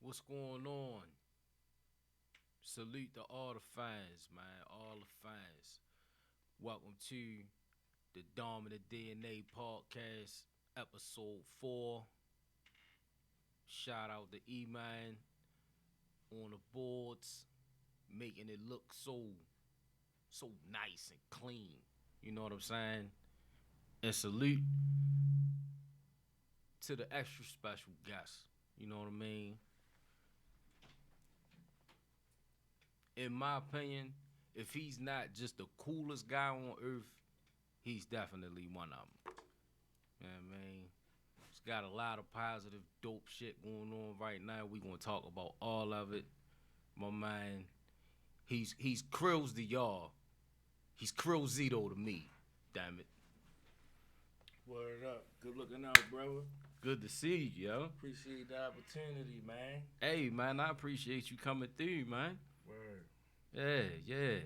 What's going on? Salute to all the fans, man. All the fans. Welcome to the Dominant DNA podcast, episode 4. Shout out to E-Man on the boards, making it look so nice and clean. You know what I'm saying? And salute to the extra special guest. You know what I mean? In my opinion, if he's not just the coolest guy on earth, he's definitely one of them. You know what I mean? He's got a lot of positive, dope shit going on right now. We gonna talk about all of it. My man, he's Krills to y'all. He's Krillzito to me. Damn it. Word up. Good looking out, brother. Good to see you, yo. Appreciate the opportunity, man. Hey, man, I appreciate you coming through, man. Word. Yeah.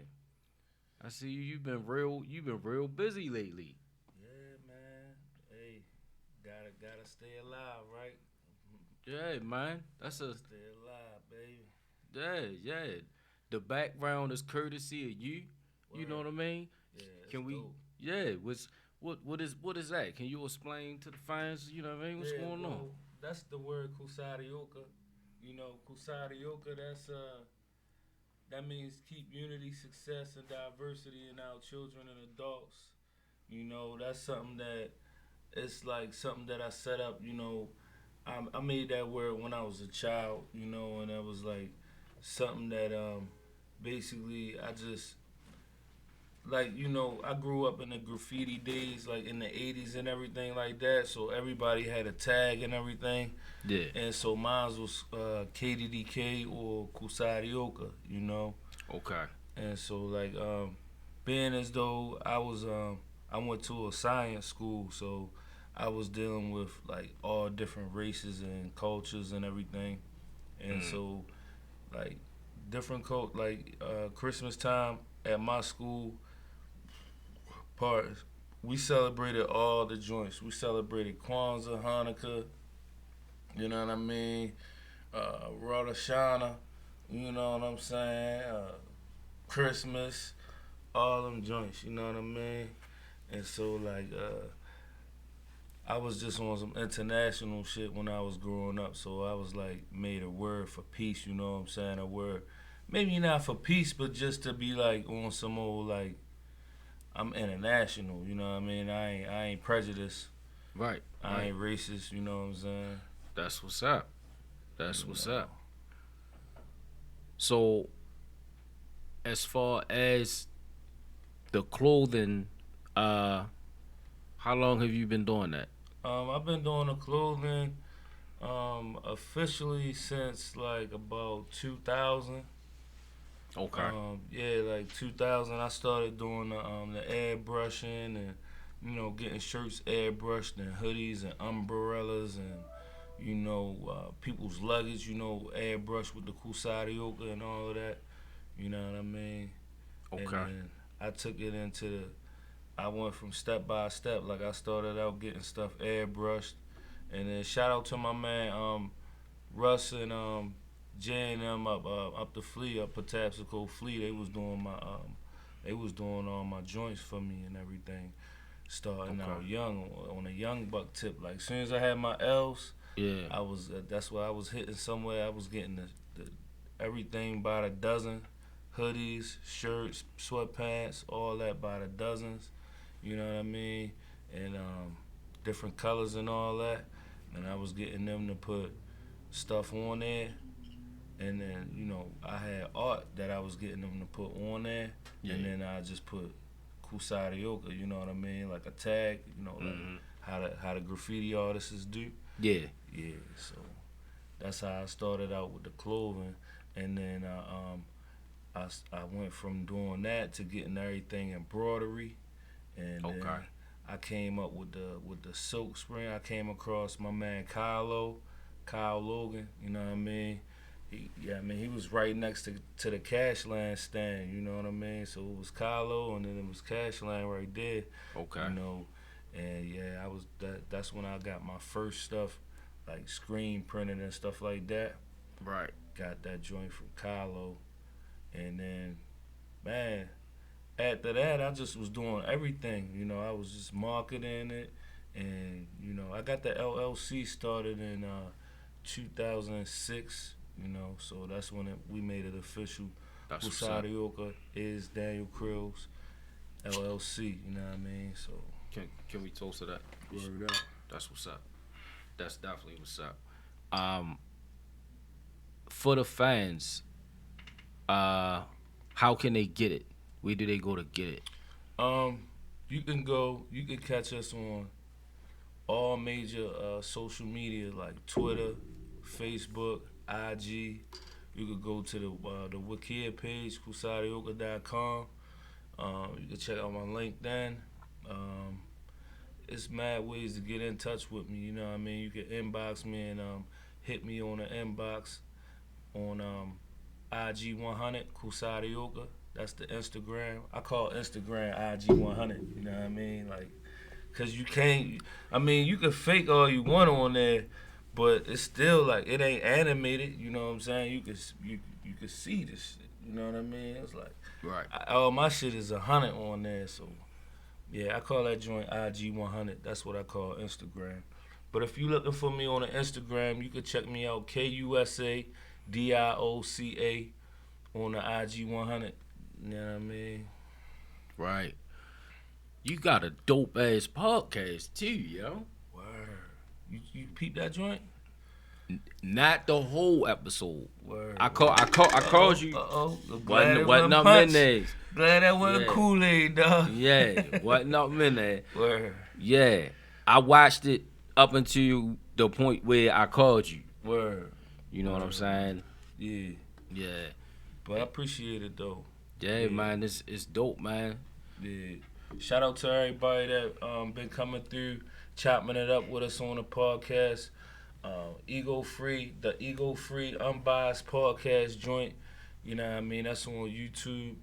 I see you. You've been real busy lately. Yeah, man. Hey, gotta stay alive, right? Yeah, man. That's a Stay alive, baby. yeah. The background is courtesy of you. You know Word. what I mean? Yeah, it's Can we? dope. Yeah. What is that? Can you explain to the fans? You know what I mean? What's Yeah, going on? well, that's the word kusarioka. Kusarioka, that means keep unity, success, and diversity in our children and adults. That's something that it's like something that I set up. I made that word when I was a child. And that was like something that basically I just like I grew up in the graffiti days, like in the '80s and everything like that. So everybody had a tag and everything, Yeah. and so mine was KDDK or Kusarioka. Okay. And so like being as though I went to a science school, so I was dealing with like all different races and cultures and everything, and Mm. so like different like Christmas time at my school parts, we celebrated all the joints. We celebrated Kwanzaa, Hanukkah, you know what I mean, Rosh Hashanah, you know what I'm saying, Christmas, all them joints, you know what I mean. And so like I was just on some international shit when I was growing up. So I was like made a word for peace, you know what I'm saying? A word maybe not for peace, but just to be like on some old like I'm international, you know what I mean? I ain't prejudiced. Right. I Right. ain't racist, you know what I'm saying? That's what's up. That's You what's know. up. So as far as the clothing, uh, how long have you been doing that? I've been doing the clothing officially since like about 2000. Okay. Yeah, like 2000, I started doing the airbrushing and getting shirts airbrushed and hoodies and umbrellas and people's luggage, airbrushed with the Kusarioka and all of that. You know what I mean? And Okay. then I took it into I went from step by step. Like I started out getting stuff airbrushed, and then shout out to my man Russ and Jay and them up the flea, up Patapsco Flea. They was doing all my joints for me and everything. Starting Okay. out young on a young buck tip. Like as soon as I had my L's, Yeah. I was that's what I was hitting somewhere. I was getting the everything by the dozen, hoodies, shirts, sweatpants, all that by the dozens. You know what I mean? And different colors and all that. And I was getting them to put stuff on there. And then, I had art that I was getting them to put on there. Yeah. And then I just put Kusarioka, you know what I mean? Like a tag, like Mm-hmm. how the graffiti artists do. Yeah. Yeah, so that's how I started out with the clothing. And then I went from doing that to getting everything embroidery. And then Okay. I came up with the silk screen. I came across my man Kyle Logan. You know what I mean? He was right next to the Cashland stand. You know what I mean? So it was Kylo, and then it was Cashland right there. Okay. And yeah, I was that's when I got my first stuff, like screen printed and stuff like that. Right. Got that joint from Kylo, and then man, after that, I just was doing everything. I was just marketing it, and I got the LLC started in 2006. So that's when we made it official. That's what's up. Kusadioka is Daniel Krill's LLC. You know what I mean? So Can we toast to that? word up. That's what's up. That's definitely what's up. Um, for the fans, how can they get it? Where do they go to get it? Um, you can catch us on all major social media like Twitter, Facebook, IG. You could go to the Wikia page, kusadioka.com. You can check out my LinkedIn. Um, it's mad ways to get in touch with me. You know what I mean? You can inbox me and hit me on the inbox on IG 100 Kusadioka. That's the Instagram. I call Instagram IG 100. You know what I mean? Like, cause you can't. I mean, you can fake all you want on there, but it's still like it ain't animated. You know what I'm saying? You can see this shit. You know what I mean? It's like Right. all my shit is 100 on there. So yeah, I call that joint IG 100. That's what I call Instagram. But if you looking for me on the Instagram, you can check me out KUSA DIOCA on the IG 100. You know what I mean? Right. You got a dope ass podcast too, yo. Word. You peep that joint? Not the whole episode. Word. I called you. Wasn't up in there. Glad that wasn't Yeah. Kool-Aid, dog. Yeah, wasn't up in there. Word. Yeah, I watched it up until the point where I called you. Word. You know what I'm saying? Yeah. Yeah. But I appreciate it though. Yeah, man, it's dope, man. Yeah. Shout out to everybody that been coming through, chopping it up with us on the podcast. The Ego Free Unbiased Podcast joint. You know what I mean? That's on YouTube.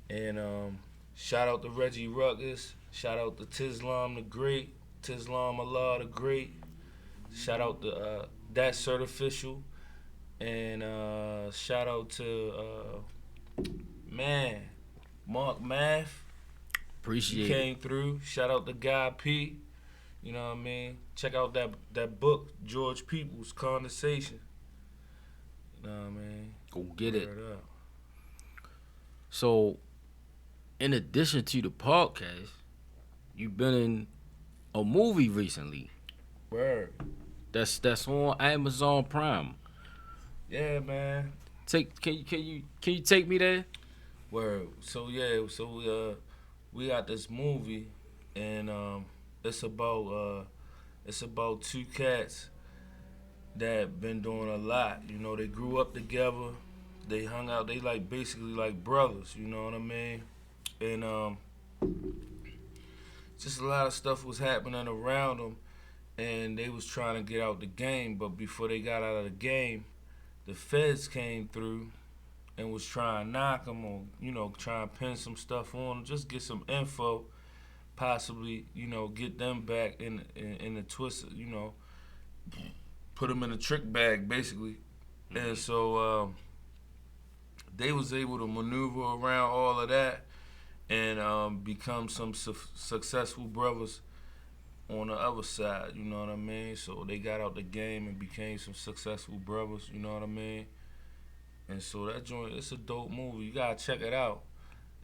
And shout out to Reggie Ruckus. Shout out to Tislam the Great. Tislam Allah the Great. Shout out to That Certificial. And shout out to Mark Math. Appreciate He came through. Shout out to Guy P. You know what I mean? Check out that book, George Peoples, Condensation. You know what I mean? Go get it. Word up. So, in addition to the podcast, you've been in a movie recently. Word. That's on Amazon Prime. Yeah, man. Can you take me there? Word. So yeah, we got this movie, and it's about two cats that been doing a lot. They grew up together. They hung out. They basically like brothers. You know what I mean? And just a lot of stuff was happening around them, and they was trying to get out the game. But before they got out of the game, the feds came through and was trying to knock them or, trying to pin some stuff on them, just get some info, possibly, get them back in the twist, put them in a trick bag, basically. And so they was able to maneuver around all of that and become some successful brothers on the other side, you know what I mean? So they got out the game and became some successful brothers, you know what I mean? And so that joint, it's a dope movie. You gotta check it out.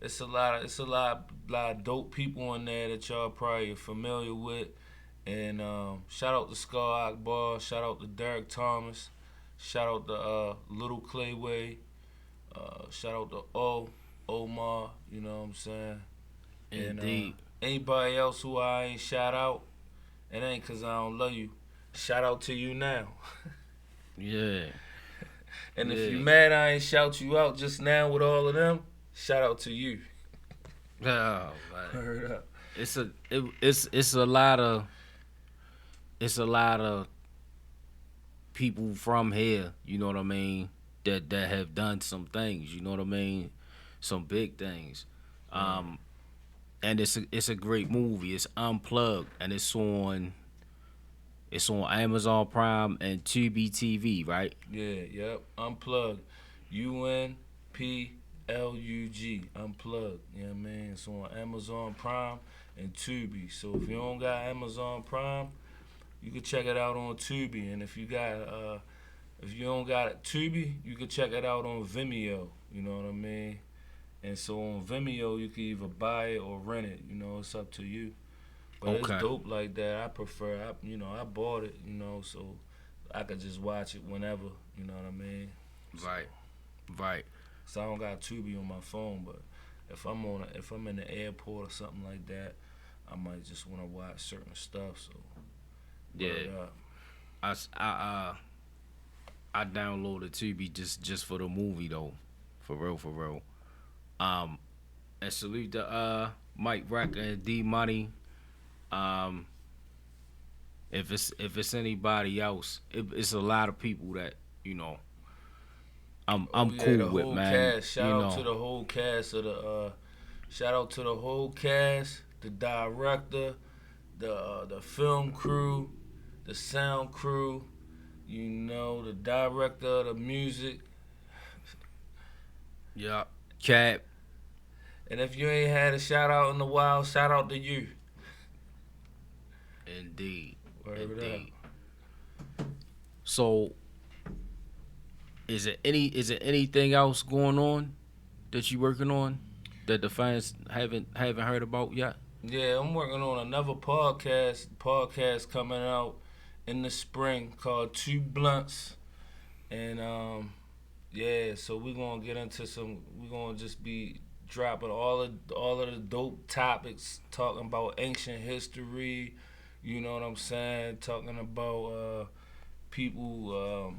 It's a lot of dope people in there that y'all probably are familiar with. And shout out to Scar Akbar, shout out to Derek Thomas, shout out to Little Clayway, shout out to Omar, you know what I'm saying? Indeed. And anybody else who I ain't shout out, it ain't cause I don't love you. Shout out to you now. Yeah. And if you mad I ain't shout you out just now with all of them, shout out to you. Oh, man. Heard up. It's a lot of people from here, you know what I mean, that have done some things, you know what I mean, some big things. And it's a great movie. It's unplugged and it's on It's on Amazon Prime and Tubi TV, right? Yeah, yep. Unplugged. UNPLUG. Unplugged. You know what I mean? It's on Amazon Prime and Tubi. So if you don't got Amazon Prime, you can check it out on Tubi. And if you don't got Tubi, you can check it out on Vimeo. You know what I mean? And so on Vimeo, you can either buy it or rent it. You know, it's up to you. But Okay. it's dope like that. I prefer, I bought it, so I could just watch it whenever. You know what I mean? Right. Right. So I don't got Tubi on my phone, but if I'm in the airport or something like that, I might just want to watch certain stuff. So Yeah. word up. I downloaded Tubi just for the movie though, for real, for real. Um, and salute to Mike Racker and D Money. Um, if it's anybody else, it's a lot of people that you know. I'm Oh, yeah, cool the with, whole man. cast. Shout You out know, to the whole cast of the. Shout out to the whole cast, the director, the film crew, the sound crew. The director of the music. yeah, Cap, And if you ain't had a shout out in a while, shout out to you. indeed, Word up. indeed. So, is it anything else going on that you working on that the fans haven't heard about yet? Yeah, I'm working on another podcast coming out in the spring called Two Blunts. And yeah, so we're gonna get into we're gonna just be dropping all of the dope topics, talking about ancient history, you know what I'm saying? Talking about people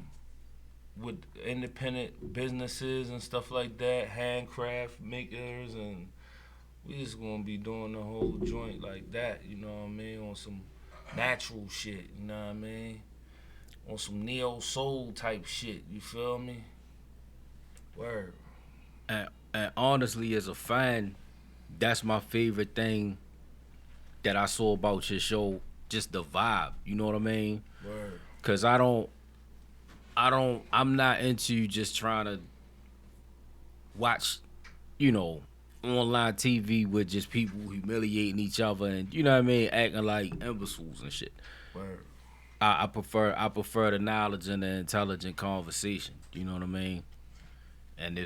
with independent businesses and stuff like that, handcraft makers, and we just gonna be doing the whole joint like that, you know what I mean? On some natural shit, you know what I mean? On some neo soul type shit, you feel me? Word. And honestly, as a fan, that's my favorite thing that I saw about your show. Just the vibe, you know what I mean? Word. Cause I'm not into just trying to watch, you know, online TV with just people humiliating each other and you know what I mean, acting like imbeciles and shit. Word. I prefer the knowledge and the intelligent conversation. You know what I mean? And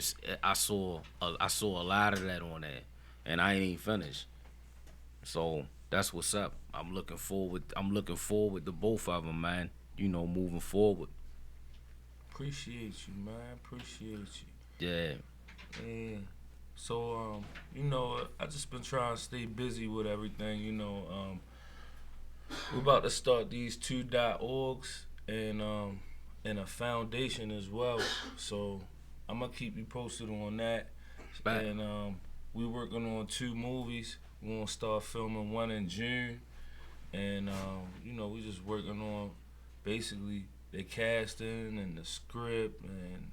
I saw a lot of that on there, and I ain't even finished. So that's what's up. I'm looking forward. I'm looking forward to both of them, man. You know, moving forward. Appreciate you, man. Appreciate you. Yeah. Yeah. So, I just been trying to stay busy with everything, we're about to start these 2.orgs and a foundation as well. So I'm gonna keep you posted on that. Back. And we working on 2 movies. We're gonna start filming one in June. And we just working on basically the casting and the script and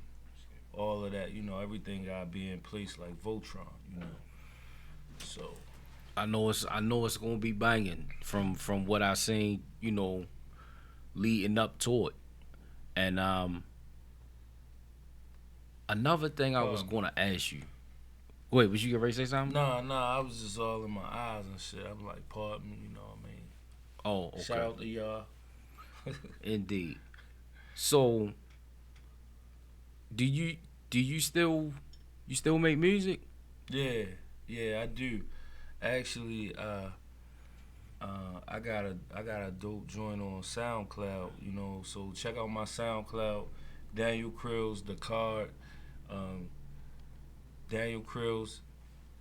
all of that. Everything gotta be in place like Voltron. So I know it's gonna be banging from what I seen. You know, leading up to it. And another thing I was gonna ask you. Wait, was you gonna say something? nah, I was just all in my eyes and shit. I'm like, pardon me, you know what I mean? Oh, okay. Shout out to y'all. Indeed. So, do you still make music? Yeah, I do. Actually, I got a dope joint on SoundCloud. So check out my SoundCloud, Daniel Krills, the card, um, Daniel Krills,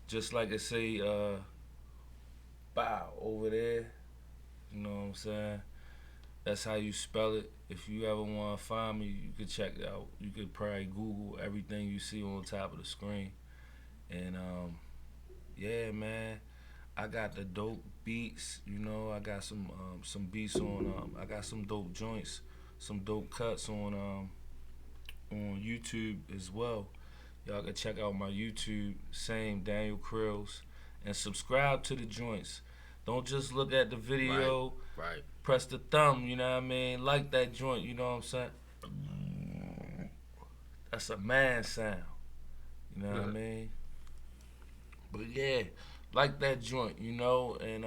just like it say, bow over there. You know what I'm saying? That's how you spell it. If you ever want to find me, you could check it out. You could probably Google everything you see on top of the screen. And yeah, man, I got the dope beats. I got some beats on. I got some dope joints, some dope cuts on YouTube as well. Y'all can check out my YouTube, same Daniel Krills, and subscribe to the joints. Don't just look at the video. Right. press the thumb, you know what I mean? Like that joint, you know what I'm saying? That's a man sound, you know what I mean? But yeah, like that joint, you know, and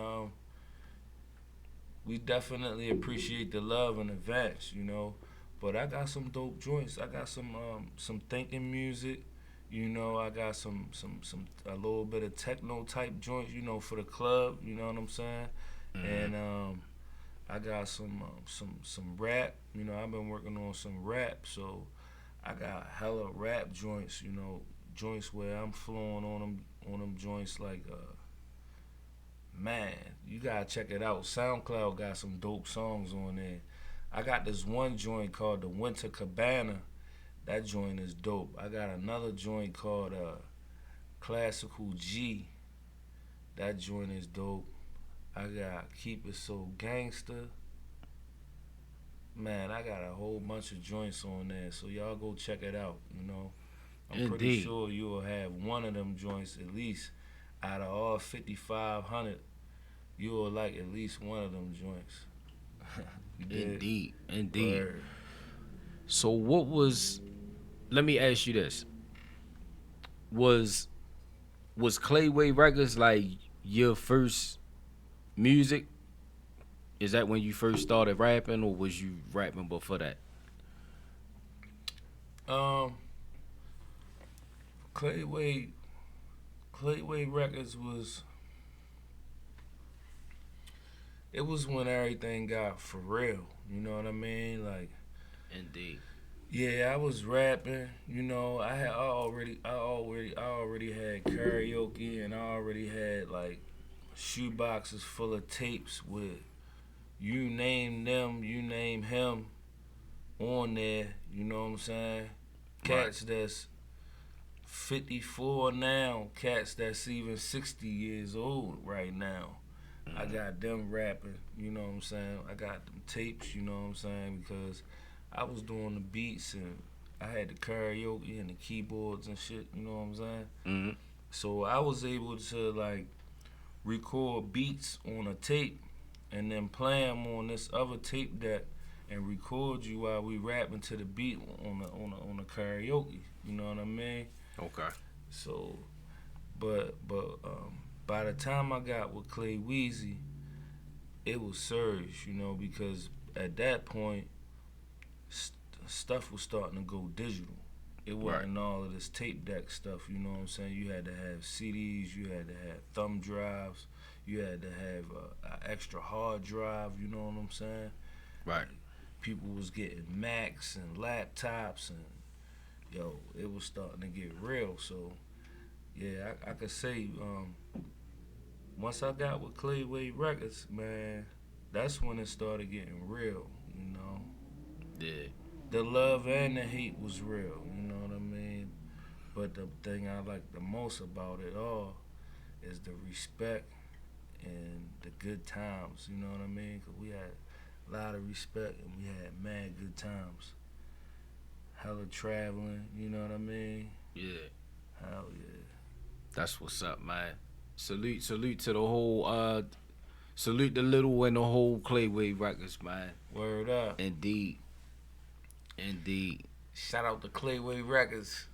we definitely appreciate the love in advance, you know. But I got some dope joints. I got some thinking music. You know, I got some a little bit of techno type joints, you know, for the club. You know what I'm saying? And I got some rap. You know, I've been working on some rap, so I got hella rap joints. You know, joints where I'm flowing on them joints like man, you gotta check it out. SoundCloud got some dope songs on there. I got this one joint called the Winter Cabana. That joint is dope. I got another joint called Classical G. That joint is dope. I got Keep It So Gangster. Man, I got a whole bunch of joints on there, so y'all go check it out. You know, I'm pretty Indeed. sure you will have one of them joints at least out of all 5,500. You will like at least one of them joints. You dig? Indeed. Indeed. Word. So what was? Let me ask you this: was Clayway Records like your first music? Is that when you first started rapping, or was you rapping before that? Um, Clayway Records was it was when everything got for real. You know what I mean? Like, Indeed. yeah, I was rapping. You know, I already had karaoke, and I already had like shoe boxes full of tapes with you name them, you name him on there. You know what I'm saying? Cats that's 54 now, cats that's even 60 years old right now. I got them rapping, you know what I'm saying? I got them tapes, you know what I'm saying? Because I was doing the beats and I had the karaoke and the keyboards and shit, you know what I'm saying? Mm-hmm. So I was able to like record beats on a tape and then play them on this other tape deck and record you while we rapping to the beat on the karaoke. You know what I mean? Okay. So, but by the time I got with Clay Weezy, it was Surge, you know, because at that point, stuff was starting to go digital. It wasn't all of this tape deck stuff, you know what I'm saying? You had to have CDs, you had to have thumb drives, you had to have an extra hard drive, you know what I'm saying? Right. People was getting Macs and laptops, and yo, it was starting to get real. So, yeah, I could say once I got with Clayway Records, man, that's when it started getting real, you know? Yeah. The love and the hate was real, you know what I mean? But the thing I like the most about it all is the respect and the good times, you know what I mean? Because we had a lot of respect and we had mad good times. Hella traveling, you know what I mean? Yeah. Hell yeah. That's what's up, man. Salute to the whole salute the little and the whole Clayway Records, man. Word up. Indeed. Indeed. Shout out to Clayway Records.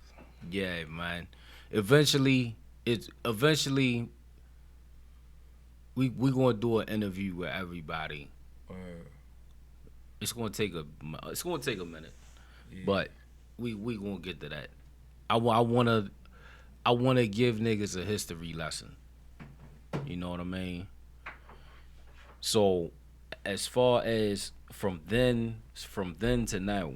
Yeah, man. Eventually we gonna do an interview with everybody. Word. It's gonna take a minute, Yeah. but we gonna get to that. I wanna give niggas a history lesson. You know what I mean? So, as far as from then to now,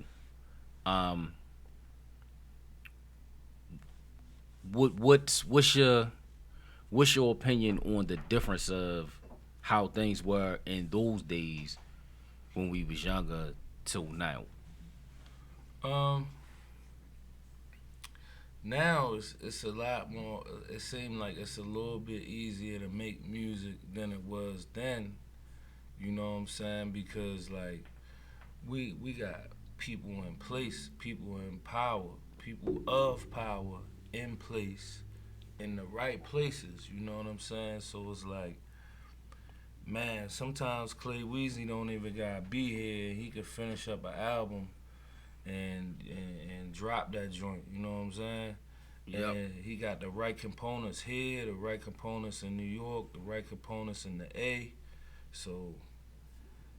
what's your opinion on the difference of how things were in those days when we was younger till now? Now it's a lot more. It seems like it's a little bit easier to make music than it was then. You know what I'm saying? Because like we got people in place, people in power, people of power in place, in the right places. You know what I'm saying? So it's like man, sometimes Clay Weezy don't even gotta be here. He could finish up an album and drop that joint. You know what I'm saying? Yep. And he got the right components here, the right components in New York, the right components in the A. So,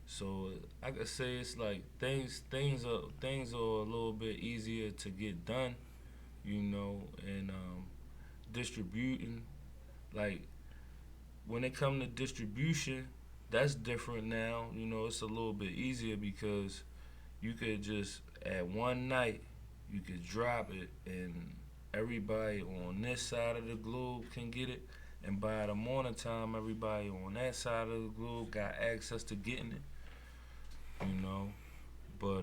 so I could say it's like things are a little bit easier to get done, you know, and distributing. Like when it come to distribution, that's different now. You know, it's a little bit easier because you could just at one night you could drop it and everybody on this side of the globe can get it, and by the morning time everybody on that side of the globe got access to getting it, you know. But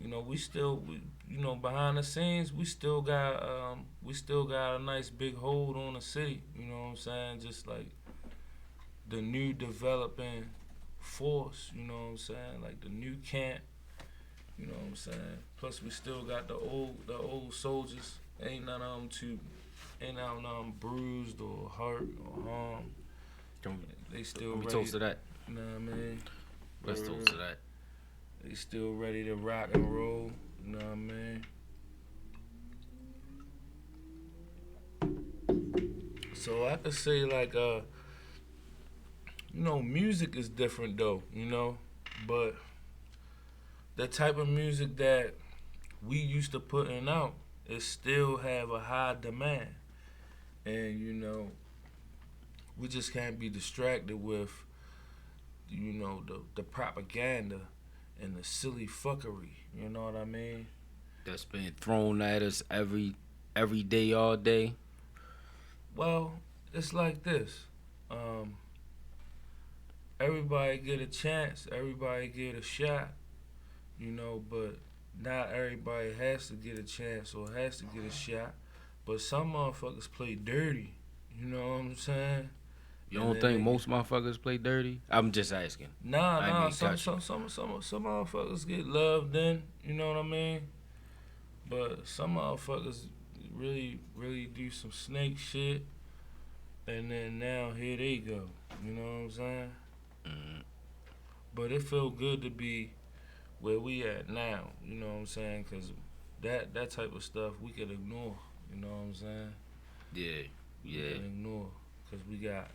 you know, you know, behind the scenes we still got a nice big hold on the city, you know what I'm saying? Just like the new developing force, you know what I'm saying? Like the new camp, you know what I'm saying? Plus we still got the old soldiers. Ain't none of them bruised or hurt or harmed. They still Let me ready. toast to that. You know what I mean? Let's toast to that. They still ready to rock and roll. You know what I mean? So I could say like you know, music is different though, you know, but the type of music that we used to putting out, it still have a high demand, and you know, we just can't be distracted with, you know, the propaganda and the silly fuckery. You know what I mean? That's been thrown at us every day, all day. Well, it's like this. Everybody get a chance. Everybody get a shot. You know, but not everybody has to get a chance or has to get a shot. But some motherfuckers play dirty. You know what I'm saying? You And don't then think most motherfuckers play dirty? I'm just asking. I Nah. mean, got you. Some motherfuckers get loved in. You know what I mean? But some motherfuckers really do some snake shit, and then now here they go. You know what I'm saying? Mm, But it feel good to be where we at now. You know what I'm saying? Cause that type of stuff we could ignore. You know what I'm saying? yeah, We yeah. can ignore, cause we got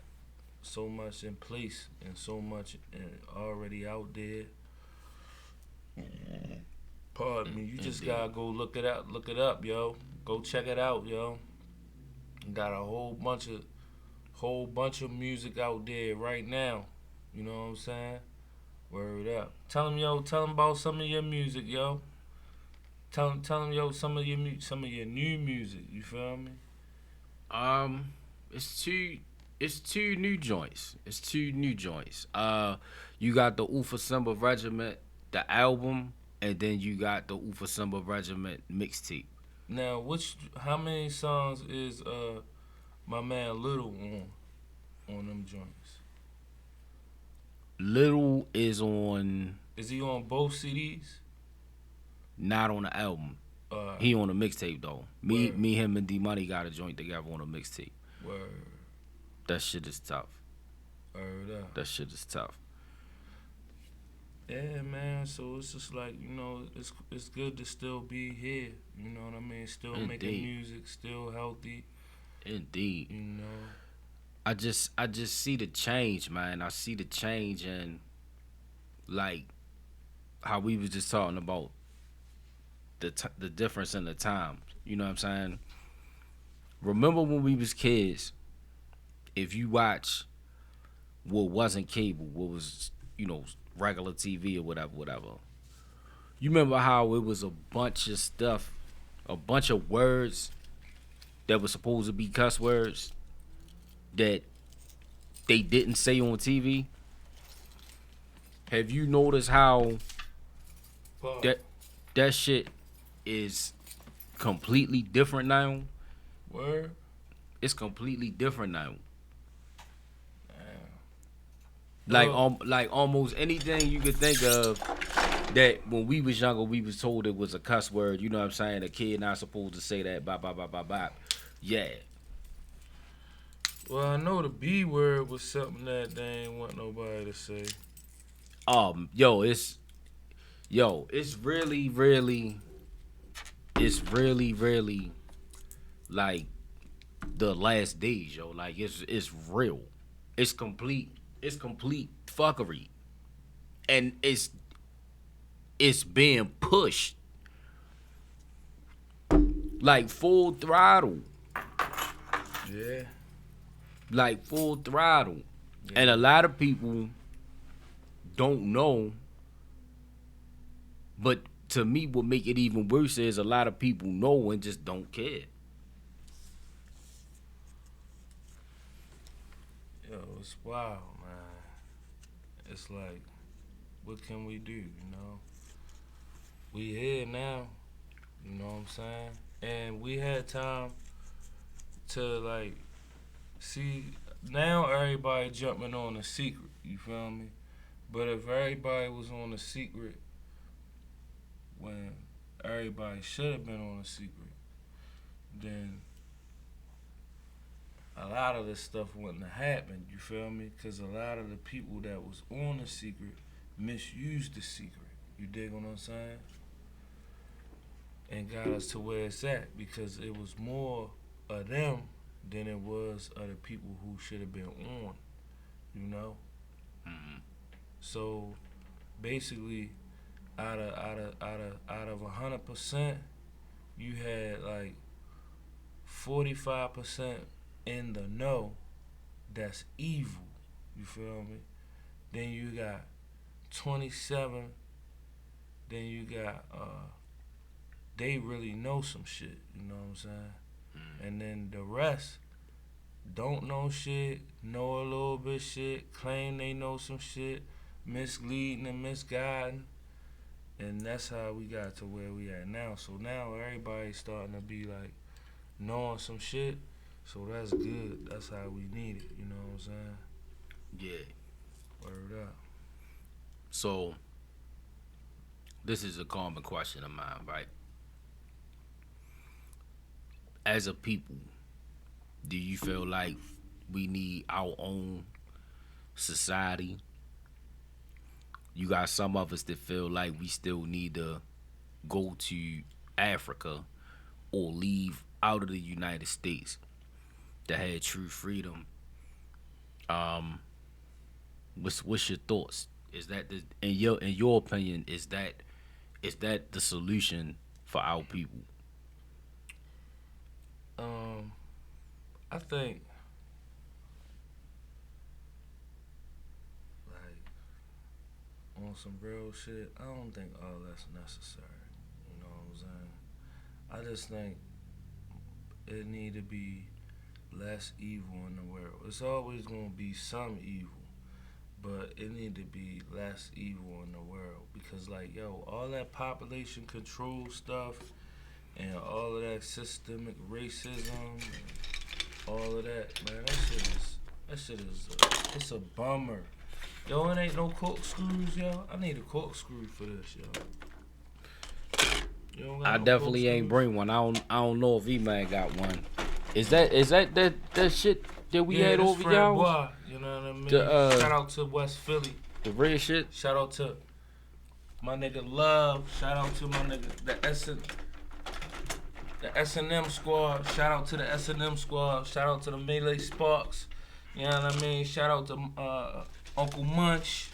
so much in place and so much already out there. Pardon me. You just Indeed. gotta go look it up. Look it up, yo. Go check it out, yo. Got a whole bunch of music out there right now. You know what I'm saying? Word up. Tell them about some of your music, yo. Tell them, yo, some of your new music. You feel me? Um, it's two new joints. It's two new joints. You got the Ufa Simba Regiment, the album, and then you got the Ufa Simba Regiment mixtape. Now, how many songs is my man Little on them joints? Little is on, Is he on both CDs? not on the album. Uh, He on a mixtape though. Word. Me, him, and D Money got a joint together on a mixtape. Word, That shit is tough. word up. That shit is tough. Yeah, man. So it's just like, you know, it's good to still be here. You know what I mean? Still making Indeed. music, still healthy. Indeed. You know. I just see the change, man. I see the change and like how we was just talking about the difference in the times. You know what I'm saying? Remember when we was kids, if you watch what wasn't cable, what was, you know, regular TV or whatever. You remember how it was a bunch of stuff, a bunch of words that were supposed to be cuss words that they didn't say on TV? Have you noticed how Pause. that shit is completely different now? Word. It's completely different now. Well- Like almost anything you could think of that when we was younger we was told it was a cuss word. You know what I'm saying? A kid not supposed to say that. Bop bop bop bop bop. Yeah. Well, I know the B word was something that they ain't want nobody to say. It's really like the last days, yo. Like it's real. It's complete fuckery. And it's being pushed like full throttle. Yeah. Like full throttle. Yeah. And a lot of people don't know. But to me, what make it even worse is a lot of people know and just don't care. Yo, it's wild, man. It's like, what can we do, you know? We here now, you know what I'm saying? And we had time to, like, see, now everybody jumping on a secret, you feel me? But if everybody was on a secret when everybody should have been on a secret, then a lot of this stuff wouldn't have happened, you feel me? Because a lot of the people that was on the secret misused the secret, you dig what I'm saying? And got us to where it's at because it was more of them than it was of the people who should have been on, you know? Mm-hmm. So basically, out of 100%, you had like 45% in the know that's evil. You feel me? Then you got 27. Then you got they really know some shit. You know what I'm saying? Mm-hmm. And then the rest don't know shit, know a little bit shit, claim they know some shit, misleading and misguiding. And that's how we got to where we at now. So now everybody's starting to be like knowing some shit. So that's good. That's how we need it. You know what I'm saying? Yeah. Word up. So this is a common question of mine, right? As a people, do you feel like we need our own society? You got some of us that feel like we still need to go to Africa or leave out of the United States to have true freedom. What's your thoughts? Is that in your opinion, is that the solution for our people? I think like on some real shit, I don't think all that's necessary. You know what I'm saying? I just think it need to be less evil in the world. It's always gonna be some evil, but it need to be less evil in the world because like yo, all that population control stuff and all of that systemic racism and all of that, man, that shit is it's a bummer. Yo, it ain't no corkscrews, yo. I need a corkscrew for this, yo. You don't got I no definitely ain't corkscrews? bring one. I don't know if E-Man got one. Is that shit that we Yeah, had this over Fred y'all? Bois, you know what I mean? The, Shout out to West Philly. The red shit? Shout out to my nigga Love. Shout out to my nigga the S&M squad. Shout out to the S&M squad. Shout out to the Melee Sparks. You know what I mean? Shout out to Uncle Munch.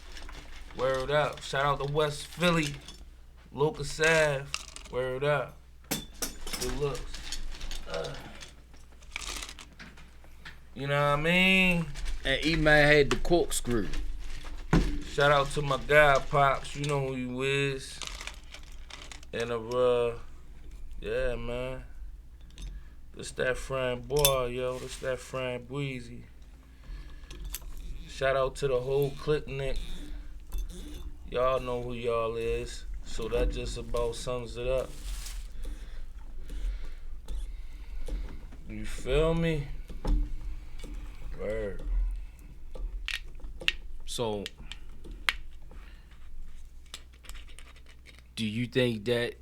Word up. Shout out to West Philly. Lucas Ave. Word up. Good looks. You know what I mean? And E-Man had the corkscrew. Shout out to my guy Pops. You know who you is. And yeah, man. This that Fran Boy, yo. This that Fran Breezy. Shout out to the whole clique, Nick. Y'all know who y'all is. So that just about sums it up. You feel me? Word. So, do you think that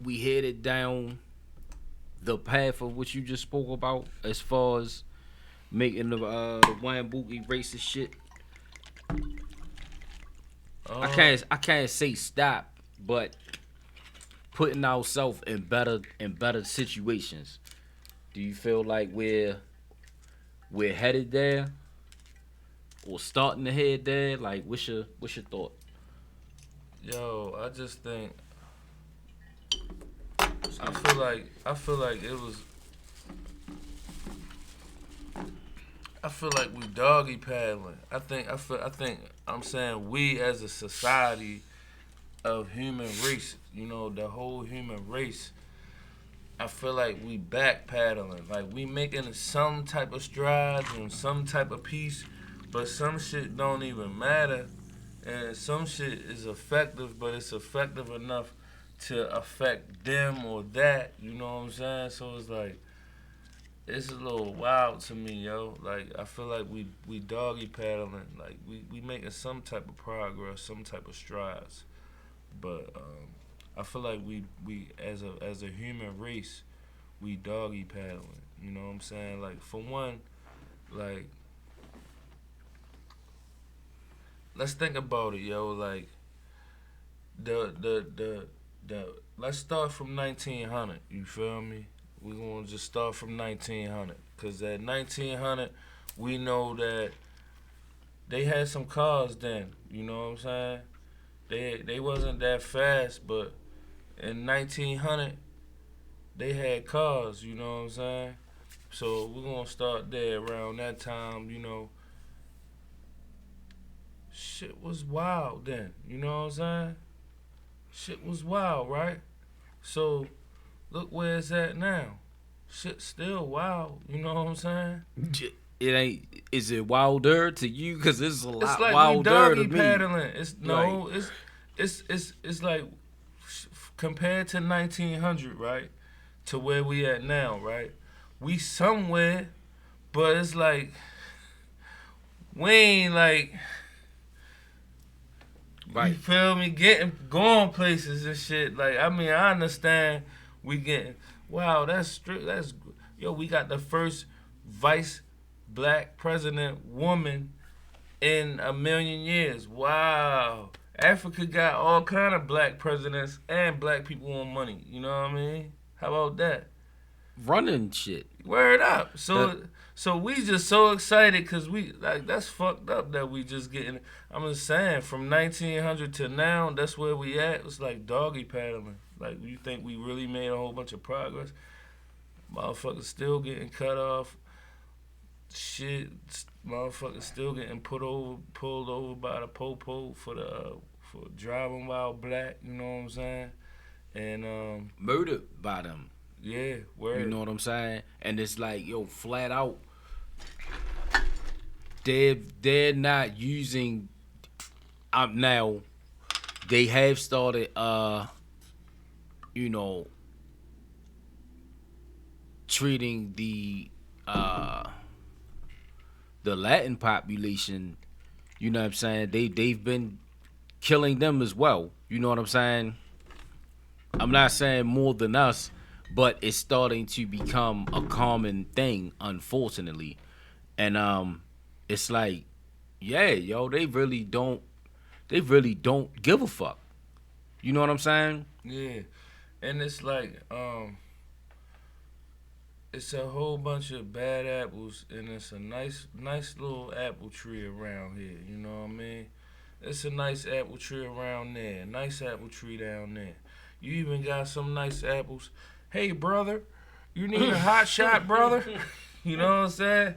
we headed down the path of what you just spoke about as far as making the Wambuki racist shit. I can't say stop, but putting ourselves in better situations. Do you feel like we're headed there or starting to head there? Like, what's your thought? Yo, I just think I feel like it was. I feel like we doggy paddling. I think I'm saying we as a society of human race, you know, the whole human race. I feel like we back paddling. Like we making some type of strides and some type of peace, but some shit don't even matter. And some shit is effective, but it's effective enough to affect them or that. You know what I'm saying? So it's like it's a little wild to me, yo. Like I feel like we doggy paddling. Like we making some type of progress, some type of strides. But I feel like we as a human race, we doggy paddling. You know what I'm saying? Like for one, like let's think about it, yo. Like the let's start from 1900. You feel me? We're gonna just start from 1900, cause at 1900 we know that they had some cars then. You know what I'm saying? They wasn't that fast, but in 1900 they had cars. You know what I'm saying? So we're gonna start there around that time. You know, shit was wild then. You know what I'm saying? Shit was wild, right? So look where it's at now. Shit still wild. You know what I'm saying? It ain't. Is it wilder to you? Cause it's a lot It's like we wilder doggy to me. paddling. It's no. Like, It's like compared to 1900, right? To where we at now, right? We somewhere, but it's like we ain't like you right. feel me? Going places and shit. Like I mean, I understand we getting. Wow, that's strict. That's yo. We got the first vice black president woman in a million years. Wow. Africa got all kind of black presidents and black people on money. You know what I mean? How about that? Running shit. Word up. That So we just so excited because we like that's fucked up that we just getting. I'm just saying from 1900 to now, that's where we at. It's like doggy paddling. Like you think we really made a whole bunch of progress? Motherfuckers still getting cut off. Shit, motherfuckers still getting pulled over by the popo for the for driving while black. You know what I'm saying? And murdered by them. yeah, You word. know what I'm saying? And it's like, yo, flat out, they're not using. Now they have started, you know, treating the Latin population. You know what I'm saying? They've been killing them as well. You know what I'm saying? I'm not saying more than us, but it's starting to become a common thing, unfortunately. And it's like, yeah, yo, they really don't give a fuck. You know what I'm saying? Yeah, and it's like it's a whole bunch of bad apples, and it's a nice little apple tree around here. You know what I mean? It's a nice apple tree around there. Nice apple tree down there. You even got some nice apples. Hey, brother, you need a hot shot, brother? You know what I'm saying?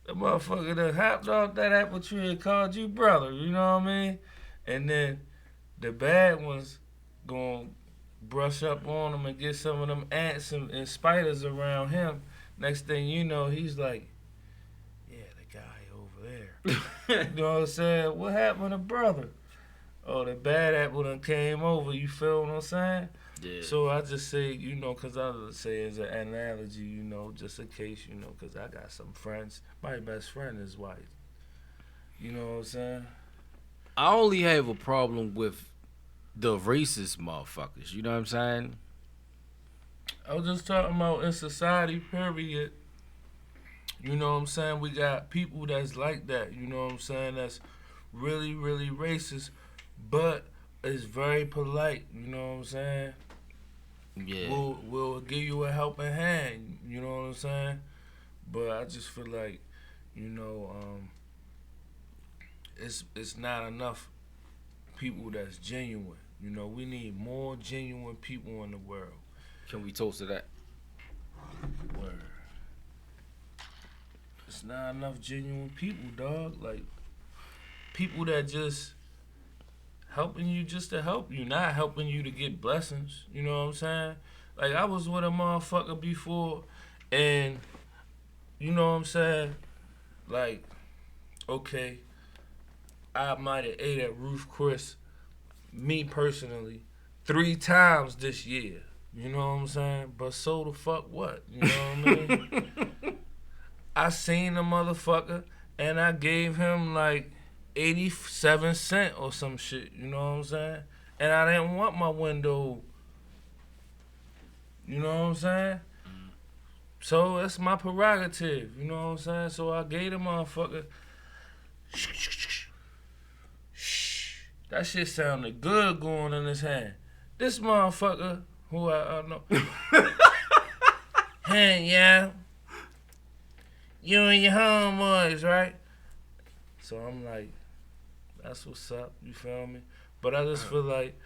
The motherfucker that hopped off that apple tree and called you brother. You know what I mean? And then the bad ones gonna brush up on him and get some of them ants and spiders around him. Next thing you know, he's like, yeah, the guy over there. You know what I'm saying? What happened to brother? Oh, the bad apple done came over. You feel what I'm saying? Yeah. So I just say, you know, because I say as an analogy, you know, just in case, you know, because I got some friends. My best friend is white. You know what I'm saying? I only have a problem with the racist motherfuckers. You know what I'm saying? I was just talking about in society, period. You know what I'm saying? We got people that's like that. You know what I'm saying? That's really, really racist, but is very polite. You know what I'm saying? Yeah. We'll give you a helping hand. You know what I'm saying? But I just feel like, you know, it's not enough people that's genuine. You know, we need more genuine people in the world. Can we toast to that? Word. It's not enough genuine people, dog. Like people that just helping you just to help you, not helping you to get blessings. You know what I'm saying? Like I was with a motherfucker before, and you know what I'm saying? Like, okay, I might have ate at Ruth Chris, me personally, 3 times this year. You know what I'm saying? But so the fuck what? You know what I mean? I seen the motherfucker and I gave him like 87 cents or some shit. You know what I'm saying? And I didn't want my window. You know what I'm saying? So that's my prerogative. You know what I'm saying? So I gave the motherfucker. That shit sounded good going in his hand. This motherfucker, who I know. Hey, yeah. You and your homeboys, right? So I'm like, that's what's up. You feel me? But I just feel like,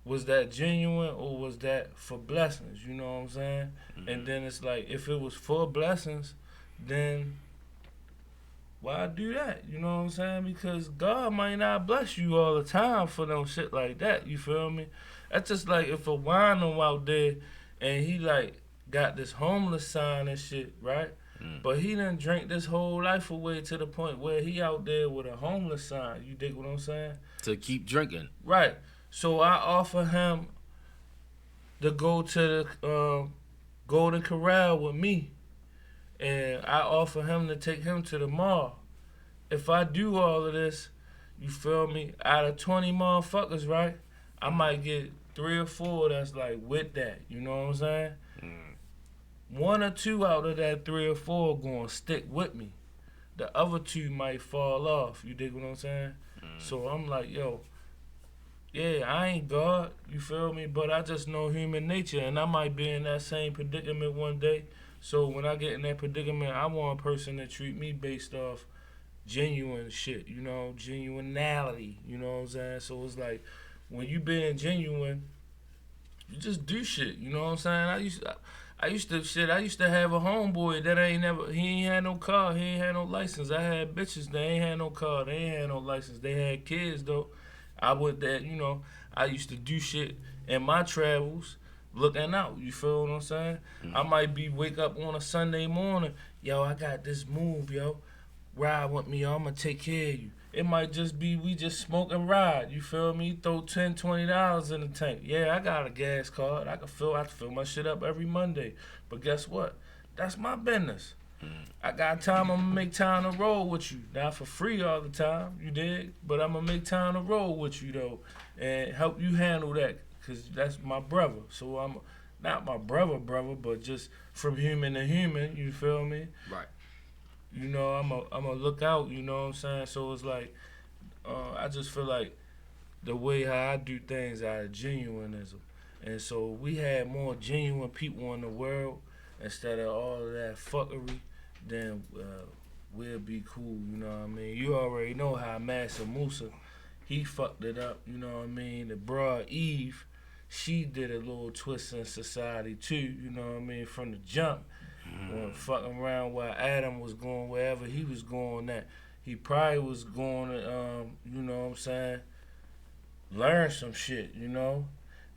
was that genuine or was that for blessings? You know what I'm saying? Mm-hmm. And then it's like, if it was for blessings, then why do that? You know what I'm saying? Because God might not bless you all the time for no shit like that. You feel me? That's just like if a wino out there and he like got this homeless sign and shit, right? But he done drank this whole life away to the point where he out there with a homeless sign. You dig what I'm saying? To keep drinking. Right. So I offer him to go to the Golden Corral with me. And I offer him to take him to the mall. If I do all of this, you feel me? Out of 20 motherfuckers, right? I might get 3 or 4 that's like with that. You know what I'm saying? 1 or 2 out of that 3 or 4 gonna stick with me. The other 2 might fall off. You dig what I'm saying? So I'm like, yo, yeah, I ain't God, you feel me? But I just know human nature, and I might be in that same predicament one day. So when I get in that predicament, I want a person to treat me based off genuine shit, you know, genuinality, you know what I'm saying? So it's like, when you being genuine, you just do shit, you know what I'm saying? I used to have a homeboy that he ain't had no car, he ain't had no license. I had bitches that ain't had no car, they ain't had no license. They had kids though. I would that, you know, I used to do shit in my travels, looking out, you feel what I'm saying? I might wake up on a Sunday morning, yo, I got this move, yo. Ride with me, yo, I'm gonna take care of you. It might just be we just smoke and ride, you feel me? Throw $10, $20 in the tank. Yeah, I got a gas card. I can fill my shit up every Monday. But guess what? That's my business. I got time, I'm gonna make time to roll with you. Not for free all the time, you dig? But I'm gonna make time to roll with you though. And help you handle that. Cause that's my brother. So I'm not my brother, but just from human to human, you feel me? Right. You know, I'm a look out, you know what I'm saying? So it's like, I just feel like the way how I do things out of genuinism. And so we had more genuine people in the world instead of all of that fuckery, then we'll be cool, you know what I mean? You already know how Mansa Musa, he fucked it up, you know what I mean? The broad Eve, she did a little twist in society too, you know what I mean? From the jump. Fucking around while Adam was going wherever he was going at. He probably was going to, you know what I'm saying, learn some shit, you know?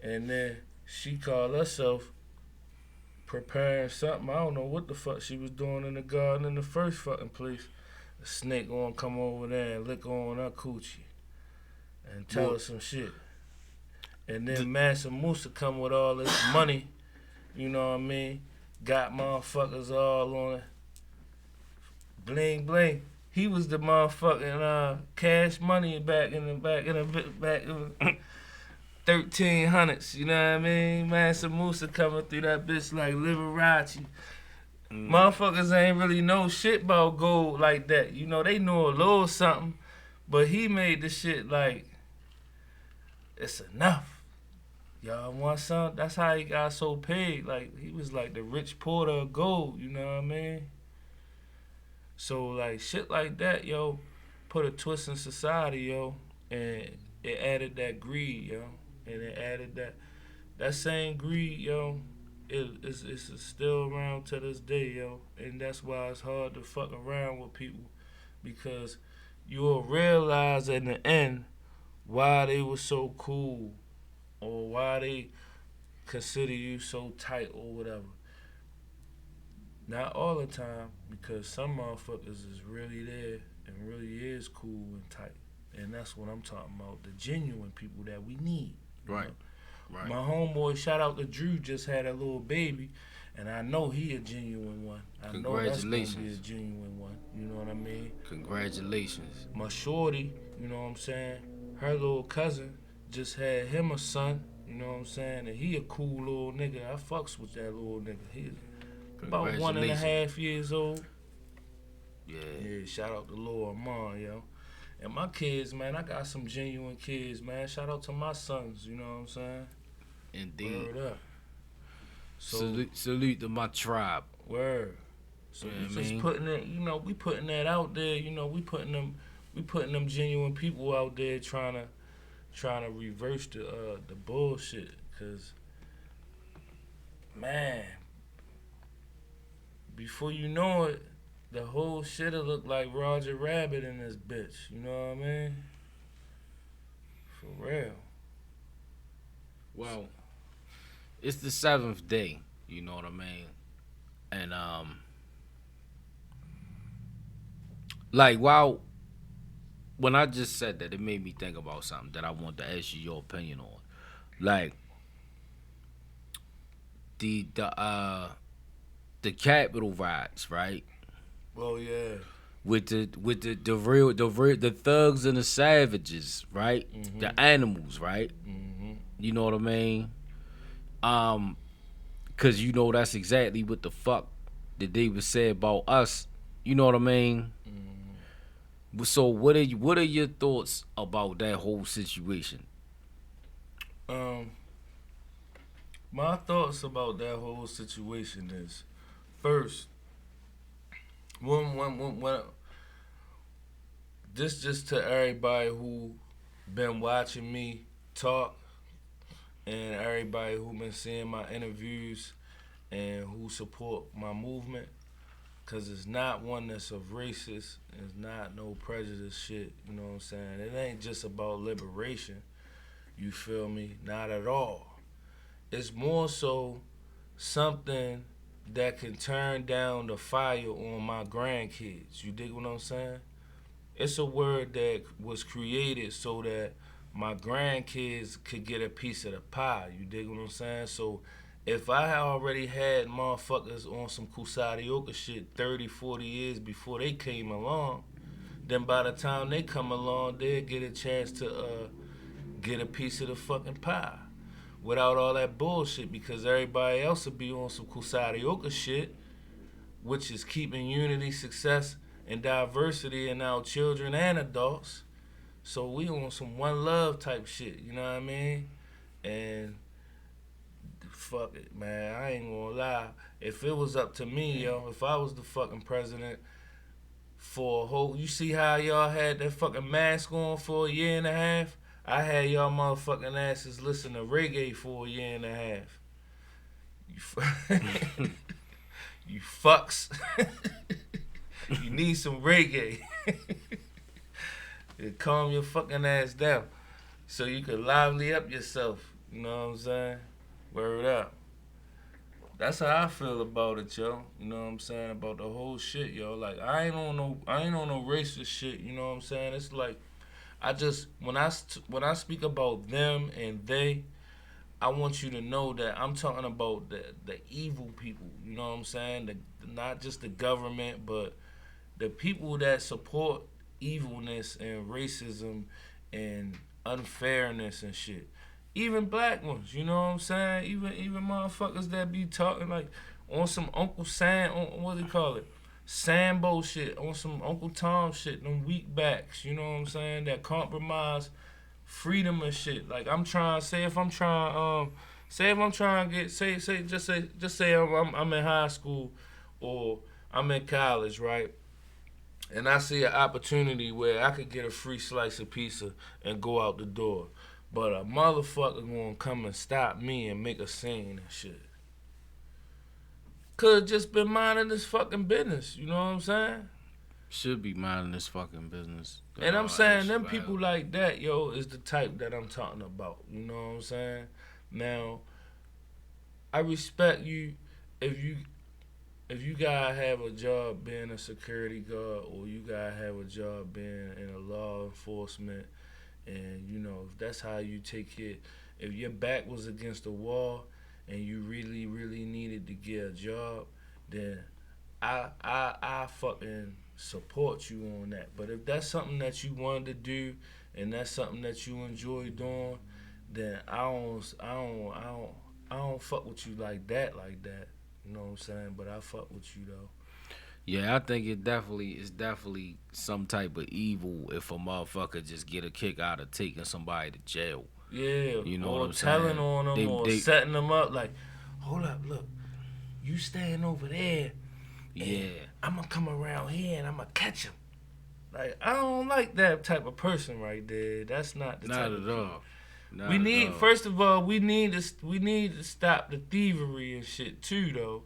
And then she called herself preparing something. I don't know what the fuck she was doing in the garden in the first fucking place. A snake gonna come over there and lick on her coochie and tell her some shit. And then Mansa Musa come with all this money, you know what I mean? Got motherfuckers all on it. Bling bling. He was the motherfucking Cash Money back in the 1300s. You know what I mean? Mansa Musa coming through that bitch like Liberace. Motherfuckers ain't really know shit about gold like that. You know, they know a little something, but he made the shit like, it's enough. Y'all want some? That's how he got so paid. Like, he was like the Rich Porter of gold, you know what I mean? So, like, shit like that, yo, put a twist in society, yo, and it added that greed, yo, and it added that same greed, yo. It's still around to this day, yo, and that's why it's hard to fuck around with people, because you'll realize in the end why they were so cool, or why they consider you so tight or whatever. Not all the time, because some motherfuckers is really there and really is cool and tight. And that's what I'm talking about. The genuine people that we need. Right. Know? Right. My homeboy, shout out to Drew, just had a little baby. And I know he a genuine one. I know that's gonna be a genuine one. You know what I mean? Congratulations. My shorty, you know what I'm saying? Her little cousin just had him a son. You know what I'm saying? And he a cool little nigga. I fucks with that little nigga. He's about 1.5 years old. Yeah, shout out to Lil Armand, yo. And my kids, man, I got some genuine kids, man. Shout out to my sons, you know what I'm saying? Indeed. Word up. So, salute to my tribe. Word. So we just putting it, you know, we putting that out there, you know, we putting them genuine people out there trying to reverse the bullshit, cause man, before you know it, the whole shit'll look like Roger Rabbit in this bitch. You know what I mean? For real. Well, it's the 7th day. You know what I mean? And like when I just said that, it made me think about something that I want to ask you your opinion on. Like the Capitol riots, right? Well, yeah. With the thugs and the savages, right? Mm-hmm. The animals, right? Mm-hmm. You know what I mean? Cause you know that's exactly what the fuck that they would say about us. You know what I mean? Mm-hmm. So what are your thoughts about that whole situation? My thoughts about that whole situation is, first, when this just to everybody who been watching me talk, and everybody who been seeing my interviews and who support my movement, cause it's not oneness of racist, it's not no prejudice shit, you know what I'm saying? It ain't just about liberation, you feel me? Not at all. It's more so something that can turn down the fire on my grandkids. You dig what I'm saying? It's a word that was created so that my grandkids could get a piece of the pie. You dig what I'm saying? So if I had already had motherfuckers on some Kusadioka shit 30, 40 years before they came along, then by the time they come along, they'll get a chance to get a piece of the fucking pie without all that bullshit, because everybody else will be on some Kusadioka shit, which is keeping unity, success, and diversity in our children and adults. So we on some one love type shit, you know what I mean? And fuck it, man. I ain't gonna lie. If it was up to me, yo, if I was the fucking president for a whole, you see how y'all had that fucking mask on for a year and a half? I had y'all motherfucking asses listen to reggae for a year and a half. You fucks. You need some reggae. It calm your fucking ass down so you can lively up yourself. You know what I'm saying? Word up. That's how I feel about it, yo. You know what I'm saying? About the whole shit, yo. Like I ain't on no racist shit. You know what I'm saying? It's like I just when I speak about them and they, I want you to know that I'm talking about the evil people. You know what I'm saying? Not just the government, but the people that support evilness and racism and unfairness and shit. Even black ones, you know what I'm saying? Even motherfuckers that be talking like, on some Uncle Sam, on what do you call it? Sambo shit, on some Uncle Tom shit, them weak backs, you know what I'm saying? That compromise freedom and shit. Like I'm trying, say if I'm trying to get, just say I'm in high school or I'm in college, right? And I see an opportunity where I could get a free slice of pizza and go out the door. But a motherfucker gonna come and stop me and make a scene and shit. Could just been minding his fucking business, you know what I'm saying? Should be minding this fucking business. And I'm saying them people like that, yo, is the type that I'm talking about. You know what I'm saying? Now, I respect you if you gotta have a job being a security guard or you gotta have a job being in a law enforcement and you know if that's how you take it, if your back was against the wall and you really needed to get a job, then I fucking support you on that. But if that's something that you wanted to do and that's something that you enjoy doing, then I don't fuck with you like that. You know what I'm saying? But I fuck with you though. Yeah, I think it's definitely some type of evil if a motherfucker just get a kick out of taking somebody to jail. Yeah, You know or what I'm telling saying? on them or They setting them up like, hold up, look, you stand over there. yeah. I'm gonna come around here and I'm gonna catch him. Like I don't like that type of person right there. That's not the Not type at of people. all. Not We at need all. first of all we need to stop the thievery and shit too though.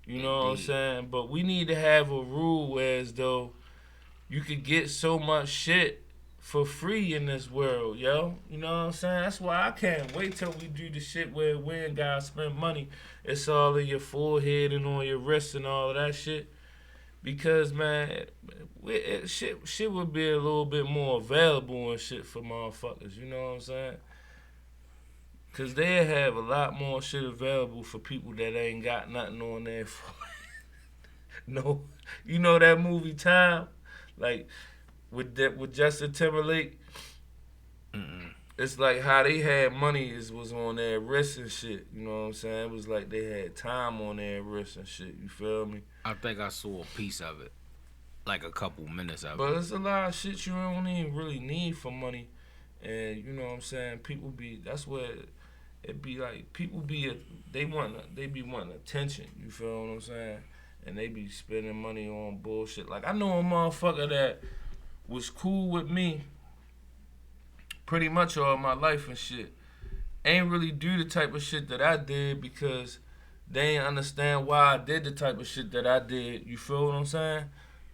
You know what I'm Indeed. saying? But we need to have a rule where as though you could get so much shit for free in this world, yo. You know what I'm saying? That's why I can't wait till we do the shit where we ain't gotta spend money. It's all in your forehead and on your wrist and all of that shit. Because man, shit would be a little bit more available and shit for motherfuckers. You know what I'm saying? Cause they have a lot more shit available for people that ain't got nothing on there for. No, you know that movie Time, like with Justin Timberlake. Mm-mm. It's like how they had money was on their wrists and shit. You know what I'm saying? It was like they had time on their wrists and shit. You feel me? I think I saw a piece of it, like a couple minutes of But it. it's a lot of shit you don't even really need for money. And you know what I'm saying? People be that's where it be like people be they be wanting attention. You feel what I'm saying? And they be spending money on bullshit. Like I know a motherfucker that was cool with me pretty much all my life and shit. Ain't really do the type of shit that I did because they ain't understand why I did the type of shit that I did. You feel what I'm saying?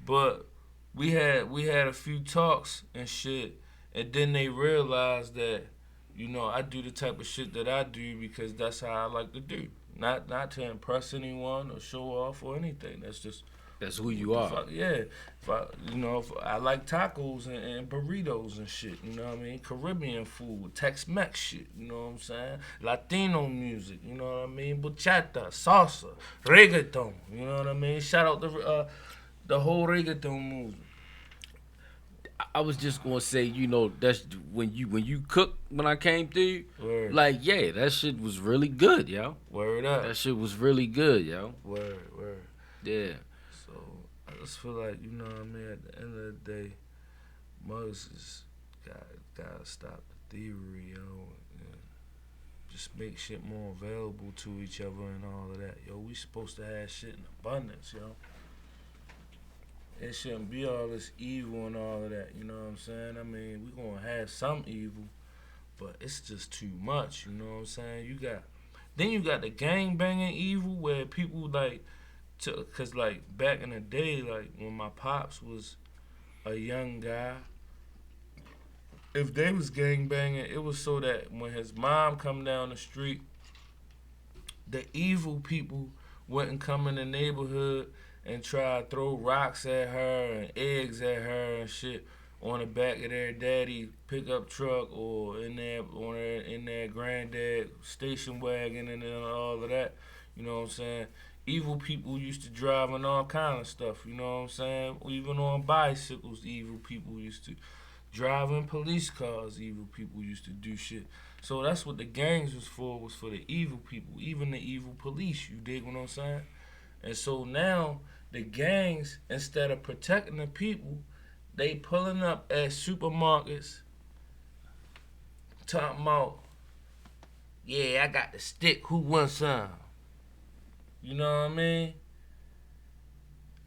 But we had a few talks and shit, and then they realized that I do the type of shit that I do because that's how I like to do. Not to impress anyone or show off or anything. That's just That's who you are. yeah. If I like tacos and burritos and shit. You know what I mean? Caribbean food, Tex-Mex shit. You know what I'm saying? Latino music. You know what I mean? Bachata, salsa, reggaeton. You know what I mean? Shout out the whole reggaeton movement. I was just gonna say, that's when you cook when I came through, Word, like yeah, that shit was really good, yo. word up. That shit was really good, yo. Word. Yeah. So I just feel like you know what I mean. At the end of the day, Moses gotta stop the thievery, yo. And just make shit more available to each other and all of that, yo. We supposed to have shit in abundance, yo. It shouldn't be all this evil and all of that. You know what I'm saying? I mean, we gonna have some evil, but it's just too much. You know what I'm saying? You got the gang banging evil where people cause like back in the day, like when my pops was a young guy, if they was gang banging, it was so that when his mom come down the street, the evil people wouldn't come in the neighborhood and try to throw rocks at her and eggs at her and shit on the back of their daddy pickup truck or in their granddad station wagon and all of that. You know what I'm saying? Evil people used to drive on all kind of stuff. You know what I'm saying? Even on bicycles, evil people used to drive in police cars. Evil people used to do shit. So that's what the gangs was for the evil people, even the evil police. You dig what I'm saying? And so now the gangs, instead of protecting the people, they pulling up at supermarkets talking about, yeah, I got the stick, who wants some? You know what I mean?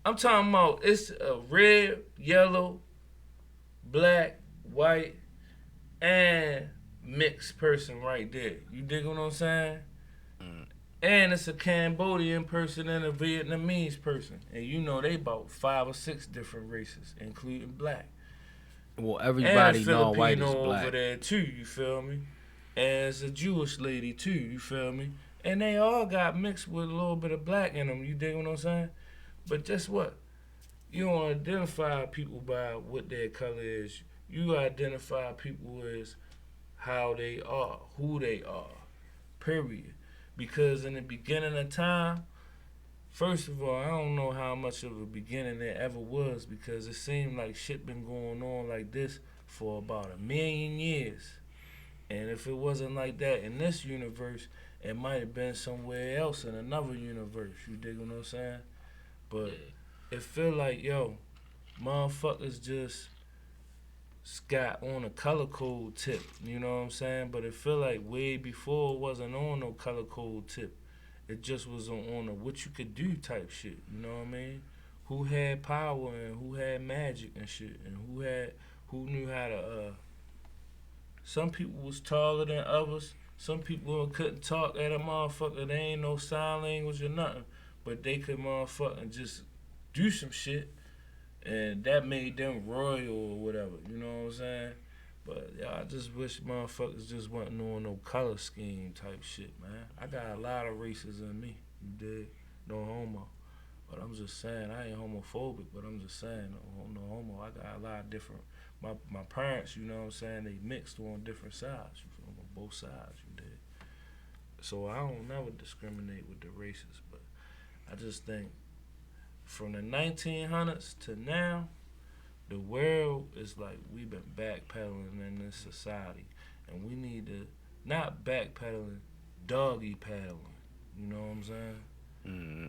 I'm talking about it's a red, yellow, black, white, and mixed person right there. You dig what I'm saying? And it's a Cambodian person and a Vietnamese person. And you know they about 5 or 6 different races, including black. Well, everybody and know white is Filipino black. over there too, you feel me? And it's a Jewish lady too, you feel me? And they all got mixed with a little bit of black in them, you dig what I'm saying? But guess what? You don't identify people by what their color is. You identify people as how they are, who they are, period. Because in the beginning of time, first of all, I don't know how much of a beginning there ever was because it seemed like shit been going on like this for about 1,000,000 years. And if it wasn't like that in this universe, it might have been somewhere else in another universe. You dig what I'm saying? But it feel like, yo, motherfuckers just got on a color code tip. You know what I'm saying? But it feel like way before it wasn't on no color code tip. It just was on a what you could do type shit. You know what I mean? Who had power and who had magic and shit, and who knew how to. Some people was taller than others. Some people couldn't talk at a motherfucker. They ain't no sign language or nothing, but they could motherfucking just do some shit, and that made them royal or whatever. You know what I'm saying? But yeah, I just wish motherfuckers just wasn't on no color scheme type shit, man. I got a lot of races in me. You dig? No homo. But I'm just saying, I ain't homophobic, but I'm just saying, no homo. I got a lot of different, my parents, you know what I'm saying, they mixed on different sides, you feel me? Both sides, you dig? So I don't never discriminate with the races, but I just think from the 1900s to now, the world is like we've been backpedaling in this society, and we need to not backpedaling, doggy paddling. You know what I'm saying? Mm-hmm.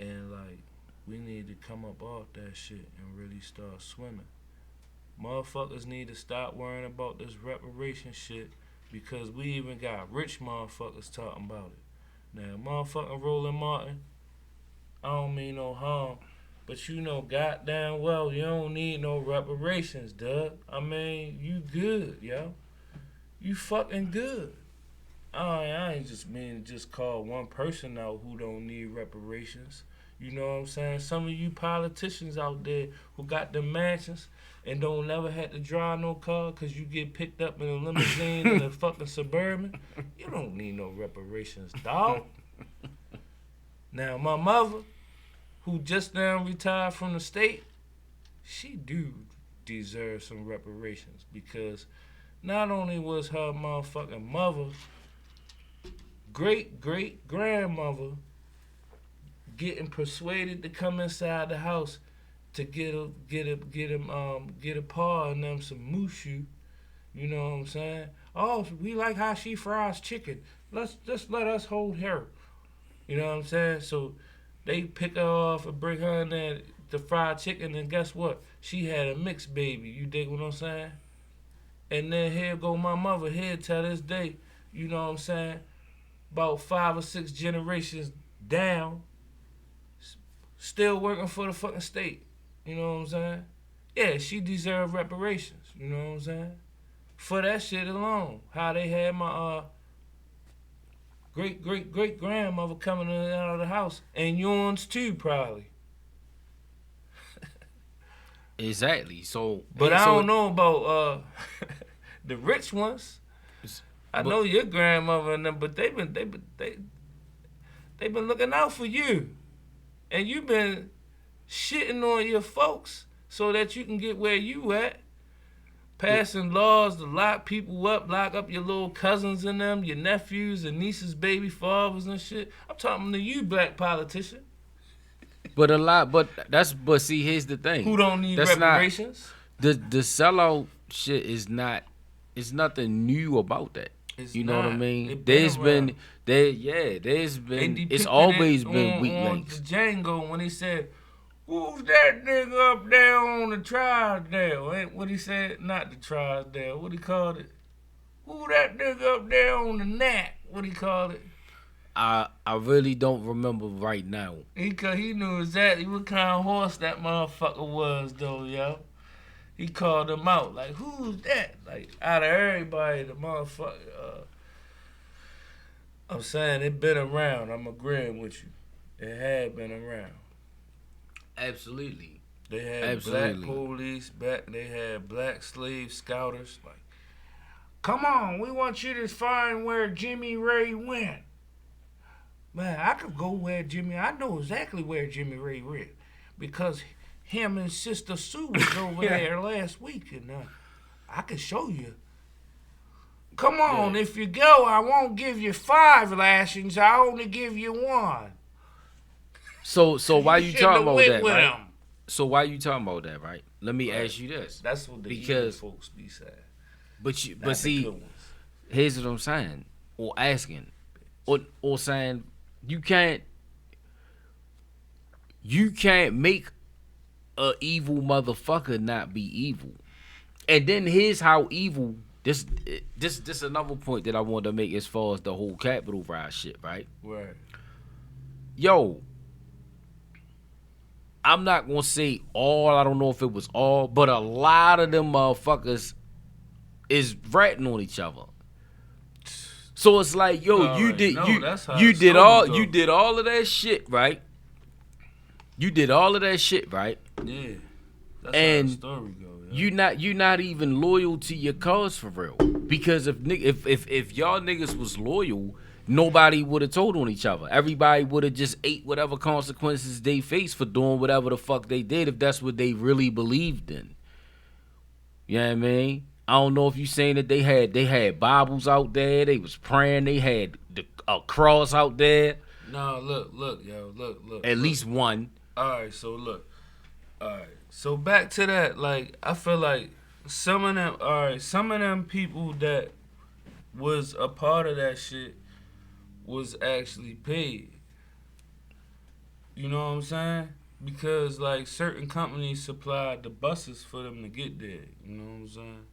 And like we need to come up off that shit and really start swimming. Motherfuckers need to stop worrying about this reparation shit because we even got rich motherfuckers talking about it. Now, motherfucking Roland Martin, I don't mean no harm. But you know goddamn well you don't need no reparations, Doug. I mean, you good, yo. You fucking good. I ain't just mean to just call one person out who don't need reparations. You know what I'm saying? Some of you politicians out there who got the mansions and don't never have to drive no car because you get picked up in a limousine in a fucking Suburban. You don't need no reparations, dog. Now, my mother, who just now retired from the state, she do deserve some reparations because not only was her motherfucking mother, great-great-grandmother getting persuaded to come inside the house to get a paw and them some mushu, you know what I'm saying? Oh, we like how she fries chicken. Let's just let us hold her. You know what I'm saying? So they pick her off and bring her in there to fried chicken, and guess what? She had a mixed baby. You dig what I'm saying? And then here go my mother here till this day. You know what I'm saying? About 5 or 6 generations down, still working for the fucking state. You know what I'm saying? Yeah, she deserved reparations. You know what I'm saying? For that shit alone. How they had my great-great-great-grandmother coming in and out of the house. And yours too, probably. Exactly. So, but I don't know about the rich ones. I know your grandmother and them, but they've been looking out for you, and you've been shitting on your folks so that you can get where you at. Passing laws to lock people up, lock up your little cousins and them, your nephews and nieces, baby fathers and shit. I'm talking to you, black politician. But see, here's the thing. Who don't need reparations? The sellout shit is not. It's nothing new about that. You know what I not. mean? It There's around. there's They been, it's depicted always it been weak on links. the Django when he said, "Who's that nigga up there on the Tridale?" Ain't what he said? Not the Tridale. What he called it? Who that nigga up there on the Nat? What he called it? I really don't remember right now. He knew exactly what kind of horse that motherfucker was, though, yo. He called him out like, "Who's that?" Like out of everybody, the motherfucker. I'm saying it been around. I'm agreeing with you. It had been around. Absolutely. They had black police back. They had black slave scouters. Like, come on, we want you to find where Jimmy Ray went. Man, I could go where I know exactly where Jimmy Ray went because him and Sister Sue was over there last week, and I can show you. Come on, if you go, I won't give you 5 lashings. I only give you 1. So why you talking about that, right? Him. So why you talking about that, right? Let me ask you this. That's what the evil folks be saying. But see, here's what I'm saying, or asking, or saying, you can't make a evil motherfucker not be evil. And then here's how evil. This another point that I wanted to make as far as the whole Capitol riot shit, right? Right. Yo, I'm not gonna say all. I don't know if it was all, but a lot of them motherfuckers is ratting on each other. So it's like, yo, you did all of that shit, right? You did all of that shit, right? Yeah. That's how the story goes. Yeah. You not even loyal to your cause for real. Because if y'all niggas was loyal, nobody would have told on each other. Everybody would have just ate whatever consequences they faced for doing whatever the fuck they did if that's what they really believed in. You know what I mean? I don't know if you saying that they had Bibles out there, they was praying, they had a cross out there. No, look, yo, look. At least one. Alright, so look. Alright. So back to that, like, I feel like some of them people that was a part of that shit was actually paid. You know what I'm saying? Because, like, certain companies supplied the buses for them to get there. You know what I'm saying?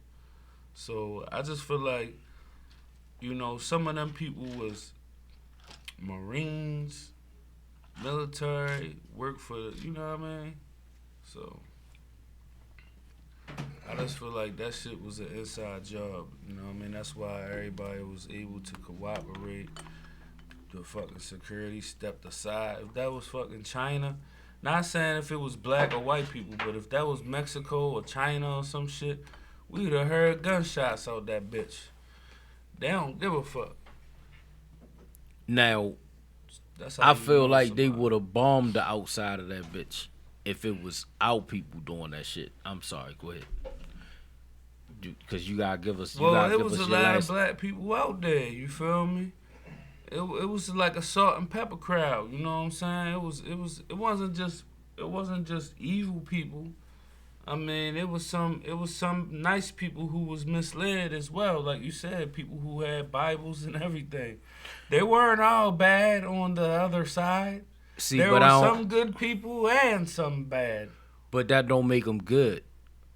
So I just feel like, you know, some of them people was Marines, military, work for, you know what I mean? So I just feel like that shit was an inside job. You know what I mean? That's why everybody was able to cooperate. The fucking security stepped aside. If that was fucking China, not saying if it was black or white people, but if that was Mexico or China or some shit, we'd have heard gunshots out that bitch. They don't give a fuck. Now, I feel like they would have bombed the outside of that bitch if it was our people doing that shit. I'm sorry, go ahead. Because you gotta give us. It was a lot of black people out there. You feel me? It was like a salt and pepper crowd. You know what I'm saying? It wasn't just evil people. I mean, it was some nice people who was misled as well. Like you said, people who had Bibles and everything. They weren't all bad on the other side. See, there were some good people and some bad. But that don't make them good.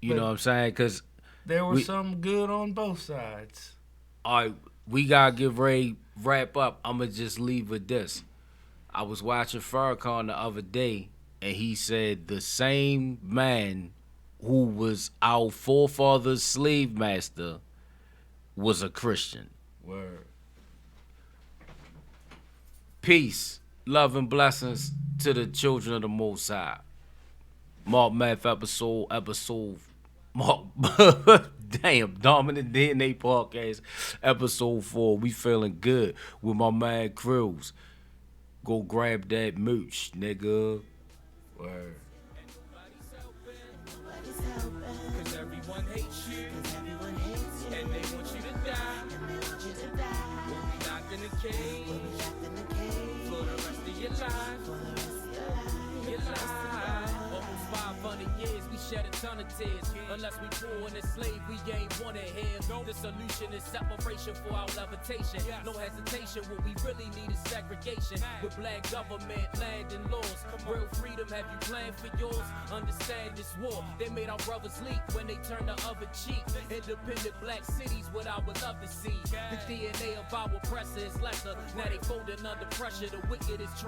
You know what I'm saying? Because there were some good on both sides. All right, we gotta get ready wrap up. I'ma just leave with this. I was watching Farrakhan the other day, and he said the same man who was our forefathers' slave master was a Christian. Word. Peace, love, and blessings to the children of the Most High. Mark Math episode, Mark, damn, Dominant DNA Podcast, episode 4. We feeling good with my man Krills. Go grab that merch, nigga. Word. Cause everyone hates you, and they want you to die. We'll be locked in a cage for the rest of your life. Almost 500 100 years, we shed a ton of tears. Unless we poor and enslaved, we ain't wanted here. The solution is separation for our levitation. No hesitation, what we really need is segregation. With black government, land and laws. Real freedom, have you planned for yours? Understand this war, they made our brothers leak when they turned the other cheek. Independent black cities, what I would love to see. The DNA of our oppressor is lesser. Now they folding under pressure, the wicked is